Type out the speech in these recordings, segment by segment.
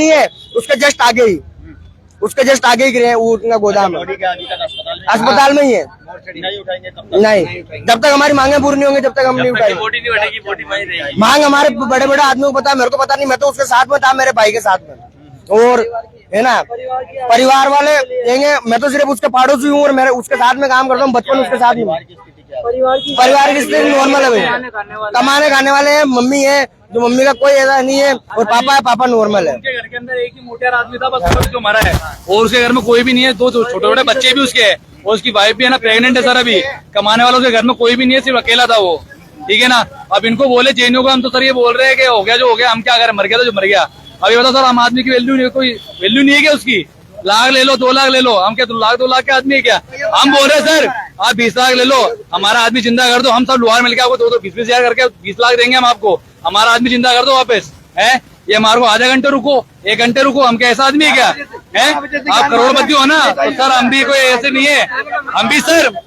नहीं है, उसके जस्ट आगे ही गिरे हैं उनका गोदाम अस्पताल में ही है। नहीं, जब तक हमारी मांगे पूरी नहीं होंगी तब तक हम नहीं उठाएंगे। मांग हमारे बड़े बड़े आदमियों को पता है, मेरे को पता नहीं, मैं तो उसके साथ में था, मेरे भाई के साथ में, और है ना परिवार वाले देंगे। मैं तो सिर्फ उसके पड़ोसी हूँ और मेरे उसके साथ में काम करता हूँ, बचपन उसके साथ ही। परिवार की स्थिति नॉर्मल है भैया, कमाने खाने वाले हैं, मम्मी है, जो मम्मी का कोई ऐसा नहीं है, और पापा है, पापा नॉर्मल है। उनके घर के अंदर एक ही मोटियार आदमी था बस, जो मरा है, और उसके घर में कोई भी नहीं है। दो छोटे छोटे बच्चे भी उसके हैं, और उसकी वाइफ भी है ना प्रेग्नेंट है सर। अभी कमाने वालों के घर में कोई भी नहीं है, सिर्फ अकेला था वो, ठीक है ना। अब इनको बोले जेएनयू को, हम तो सर ये बोल रहे हैं कि हो गया जो हो गया, हम क्या करें, मर गया तो जो मर गया। अभी बताओ सर, आम आदमी की वैल्यू नहीं, कोई वैल्यू नहीं है क्या उसकी? लाख ले लो, 2 लाख ले लो, हम क्या 2 लाख के आदमी है क्या? हम बोल रहे हैं सर आप 20 लाख ले लो, हमारा आदमी जिंदा कर दो, हम सब लोहार मिलकर आपको 2-20 हजार करके 20 लाख देंगे हम आपको, हमारा आदमी जिंदा कर दो वापस है। ये हमारे को आधा घंटे रुको, 1 घंटे रुको, हम क्या ऐसा आदमी है क्या है? आप करोड़पति हो ना, तो सर हम भी कोई ऐसे नहीं है।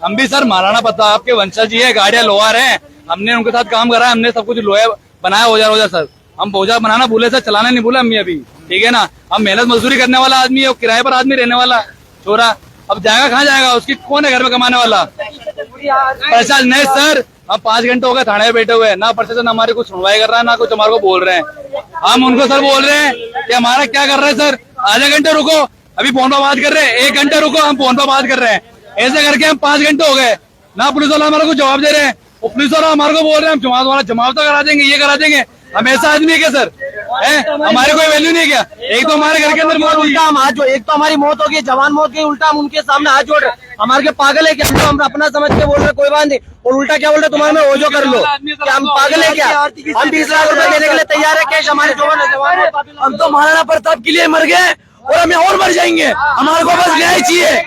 हम भी सर महाराणा प्रताप आपके वंशज ही है, गाड़ियां लोहार है, हमने उनके साथ काम करा है, हमने सब कुछ लोहा बनाया औजार सर। हम बोझा बनाना भूले सर, चलाना नहीं भूले हम अभी, ठीक है ना। हम मेहनत मजदूरी करने वाला आदमी है, किराए पर आदमी रहने वाला छोरा, अब जाएगा कहाँ जाएगा? उसकी कौन है घर में कमाने वाला? प्रशासन नहीं सर, हम 5 घंटे हो गए थाने में बैठे हुए, ना प्रशासन हमारी कुछ सुनवाई कर रहा है, ना कुछ हमारे को बोल रहे हैं। हम उनको सर बोल रहे हैं कि हमारा क्या कर रहे हैं सर, आधे घंटे रुको, अभी फोन पर बात कर रहे हैं, 1 घंटे रुको, हम फोन पर बात कर रहे हैं। ऐसे करके हम 5 घंटे हो गए, ना पुलिस वाला हमारे को जवाब दे रहे हैं, और पुलिस वाला हमारे को बोल रहे हैं हम जमात तो करा देंगे, ये करा देंगे। हम ऐसा आदमी है क्या सर? हमारी कोई वैल्यू नहीं है क्या? एक तो हमारे घर के अंदर मौत उल्टा हम हाथ जोड़, एक तो हमारी मौत हो गई, जवान मौत गई, उल्टा हम उनके सामने हाथ जोड़ रहे। हमारे के पागल है क्या? हम अपना समझ के बोल रहे कोई बात नहीं, और उल्टा क्या बोल रहे तुम्हारे में ओझो कर लो, क्या हम पागल है क्या? हम 20 लाख रुपए देने के लिए तैयार है, कैश हमारे जवान है। हम तो महाराणा प्रताप के लिए मर गए और हमें और मर जाएंगे, हमारे को बस न्याय चाहिए,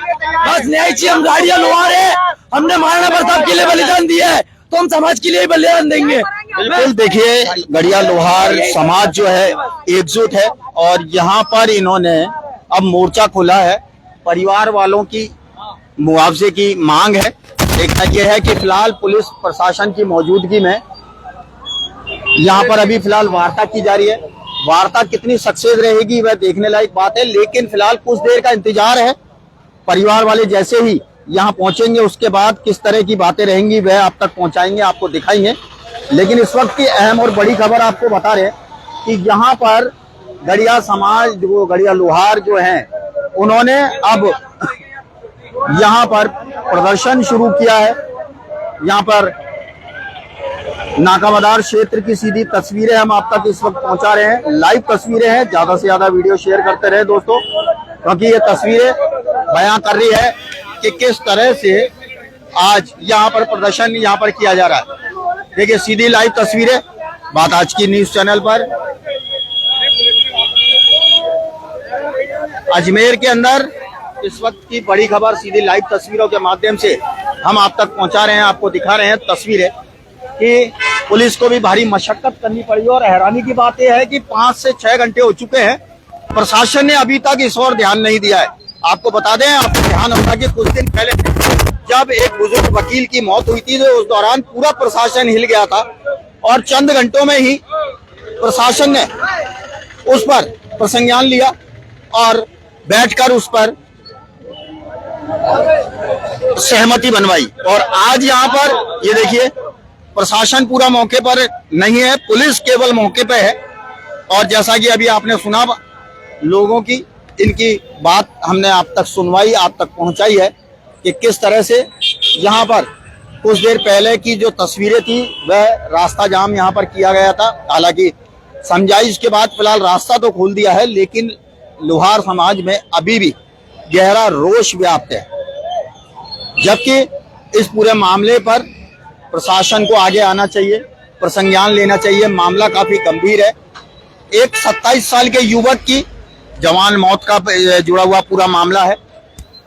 बस न्याय चाहिए। हम गाड़ियां लोहार है, हमने महाराणा प्रताप के लिए बलिदान दिया है, तो हम समाज के लिए बलिदान देंगे। बिल्कुल, देखिए गड़िया लोहार समाज जो है एकजुट है, और यहाँ पर इन्होंने अब मोर्चा खोला है। परिवार वालों की मुआवजे की मांग है। एक यह है कि फिलहाल पुलिस प्रशासन की मौजूदगी में यहाँ पर अभी फिलहाल वार्ता की जा रही है। वार्ता कितनी सक्सेस रहेगी वह देखने लायक बात है, लेकिन फिलहाल कुछ देर का इंतजार है। परिवार वाले जैसे ही यहाँ पहुंचेंगे उसके बाद किस तरह की बातें रहेंगी वह आप तक पहुंचाएंगे, आपको दिखाएंगे। लेकिन इस वक्त की अहम और बड़ी खबर आपको बता रहे हैं कि यहाँ पर गड़िया समाज, जो गड़िया लोहार जो हैं, उन्होंने अब यहाँ पर प्रदर्शन शुरू किया है। यहाँ पर नाकामदार क्षेत्र की सीधी तस्वीरें हम आप तक इस वक्त पहुंचा रहे हैं, लाइव तस्वीरें हैं। ज्यादा से ज्यादा वीडियो शेयर करते रहे दोस्तों, क्योंकि ये तस्वीरें बयां कर रही है कि किस तरह से आज यहाँ पर प्रदर्शन यहाँ पर किया जा रहा है। देखिए सीधी लाइव तस्वीरें बात आज की न्यूज चैनल पर। अजमेर के अंदर इस वक्त की बड़ी खबर सीधी लाइव तस्वीरों के माध्यम से हम आप तक पहुंचा रहे हैं, आपको दिखा रहे हैं तस्वीरें कि पुलिस को भी भारी मशक्कत करनी पड़ी। और हैरानी की बात यह है कि 5 से 6 घंटे हो चुके हैं, प्रशासन ने अभी तक इस ओर ध्यान नहीं दिया है। आपको बता दें, आपको ध्यान होगा कि कुछ दिन पहले जब एक बुजुर्ग वकील की मौत हुई थी, तो उस दौरान पूरा प्रशासन हिल गया था, और चंद घंटों में ही प्रशासन ने उस पर प्रसंज्ञान लिया और बैठकर उस पर सहमति बनवाई। और आज यहाँ पर ये देखिए प्रशासन पूरा मौके पर नहीं है, पुलिस केवल मौके पर है। और जैसा कि अभी आपने सुना लोगों की, इनकी बात हमने आप तक सुनवाई, आप तक पहुंचाई है कि किस तरह से यहाँ पर कुछ देर पहले की जो तस्वीरें थी वह रास्ता जाम यहाँ पर किया गया था। हालांकि समझाइश के बाद फिलहाल रास्ता तो खोल दिया है, लेकिन लोहार समाज में अभी भी गहरा रोष व्याप्त है। जबकि इस पूरे मामले पर प्रशासन को आगे आना चाहिए, प्रसंज्ञान लेना चाहिए। मामला काफी गंभीर है। एक 27 साल के युवक की जवान मौत का जुड़ा हुआ पूरा मामला है।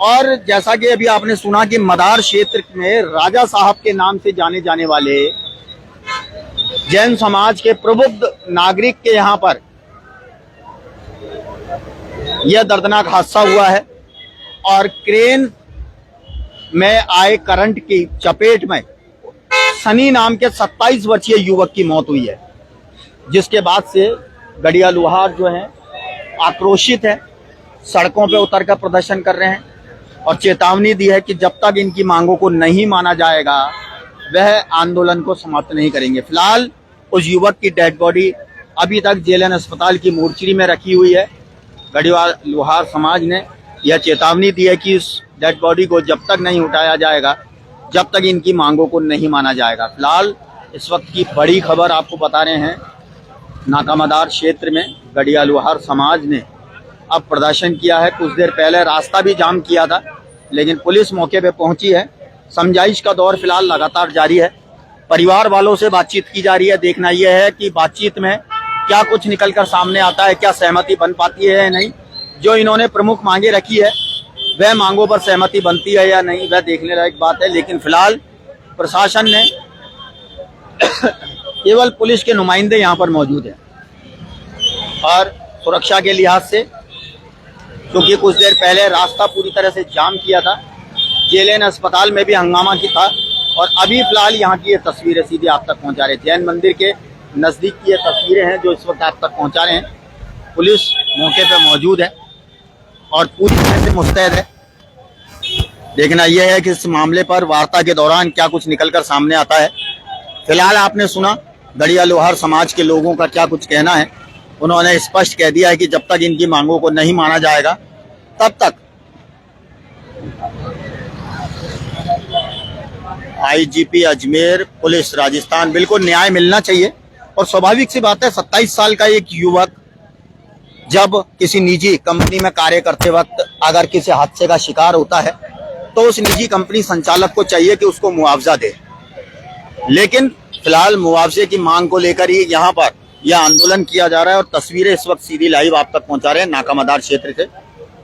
और जैसा कि अभी आपने सुना कि मदार क्षेत्र में राजा साहब के नाम से जाने जाने वाले जैन समाज के प्रबुद्ध नागरिक के यहाँ पर यह दर्दनाक हादसा हुआ है, और क्रेन में आए करंट की चपेट में सनी नाम के 27 वर्षीय युवक की मौत हुई है, जिसके बाद से गड़िया लोहार जो हैं आक्रोशित है, सड़कों पे उतर कर प्रदर्शन कर रहे हैं और चेतावनी दी है कि जब तक इनकी मांगों को नहीं माना जाएगा वह आंदोलन को समाप्त नहीं करेंगे। फिलहाल उस युवक की डेड बॉडी अभी तक जेएलएन अस्पताल की मोर्चरी में रखी हुई है। गढ़ीवाल लोहार समाज ने यह चेतावनी दी है कि इस डेड बॉडी को जब तक नहीं उठाया जाएगा, जब तक इनकी मांगों को नहीं माना जाएगा। फिलहाल इस वक्त की बड़ी खबर आपको बता रहे हैं, नाकामदार क्षेत्र में गढ़ीवाल लोहार समाज ने अब प्रदर्शन किया है। कुछ देर पहले रास्ता भी जाम किया था, लेकिन पुलिस मौके पे पहुंची है। समझाइश का दौर फिलहाल लगातार जारी है। परिवार वालों से बातचीत की जा रही है। देखना यह है कि बातचीत में क्या कुछ निकलकर सामने आता है, क्या सहमति बन पाती है या नहीं। जो इन्होंने प्रमुख मांगे रखी है वह मांगों पर सहमति बनती है या नहीं, वह देखने लायक बात है। लेकिन फिलहाल प्रशासन ने केवल पुलिस के नुमाइंदे यहाँ पर मौजूद हैं और सुरक्षा के लिहाज से, क्योंकि कुछ देर पहले रास्ता पूरी तरह से जाम किया था। जेएलएन अस्पताल में भी हंगामा की था और अभी फिलहाल यहाँ की ये तस्वीरें सीधी आप तक पहुँचा रहे हैं। जैन मंदिर के नज़दीक की ये तस्वीरें हैं जो इस वक्त आप तक पहुँचा रहे हैं। पुलिस मौके पर मौजूद है और पूरी तरह से मुस्तैद है। देखना यह है कि इस मामले पर वार्ता के दौरान क्या कुछ निकलकर सामने आता है। फिलहाल आपने सुना गढ़ीवाल लोहार समाज के लोगों का क्या कुछ कहना है। उन्होंने स्पष्ट कह दिया है कि जब तक इनकी मांगों को नहीं माना जाएगा तब तक आईजीपी अजमेर, पुलिस राजस्थान, बिल्कुल न्याय मिलना चाहिए। और स्वाभाविक सी बात है, 27 साल का एक युवक जब किसी निजी कंपनी में कार्य करते वक्त अगर किसी हादसे का शिकार होता है तो उस निजी कंपनी संचालक को चाहिए कि उसको मुआवजा दे। लेकिन फिलहाल मुआवजे की मांग को लेकर ही यहाँ पर यह आंदोलन किया जा रहा है और तस्वीरें इस वक्त सीधी लाइव आप तक पहुंचा रहे हैं नाकामदार क्षेत्र से।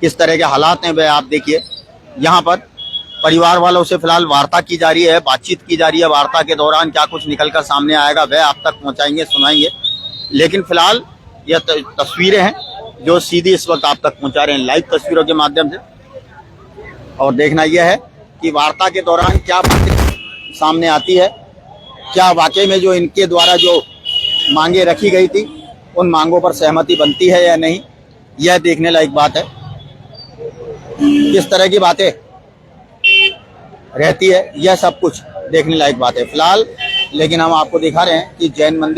किस तरह के हालात हैं वह आप देखिए। यहाँ पर परिवार वालों से फिलहाल वार्ता की जा रही है, बातचीत की जा रही है। वार्ता के दौरान क्या कुछ निकलकर सामने आएगा वह आप तक पहुंचाएंगे, सुनाएंगे। लेकिन फिलहाल यह तस्वीरें हैं जो सीधी इस वक्त आप तक पहुंचा रहे हैं लाइव तस्वीरों के माध्यम से। और देखना यह है कि वार्ता के दौरान क्या बातें सामने आती है, क्या वाकई में जो इनके द्वारा जो मांगे रखी गई थी उन मांगों पर सहमति बनती है या नहीं, यह देखने लायक बात है। किस तरह की बातें रहती है, यह सब कुछ देखने लायक बात है फिलहाल। लेकिन हम आपको दिखा रहे हैं कि जैन मंदिर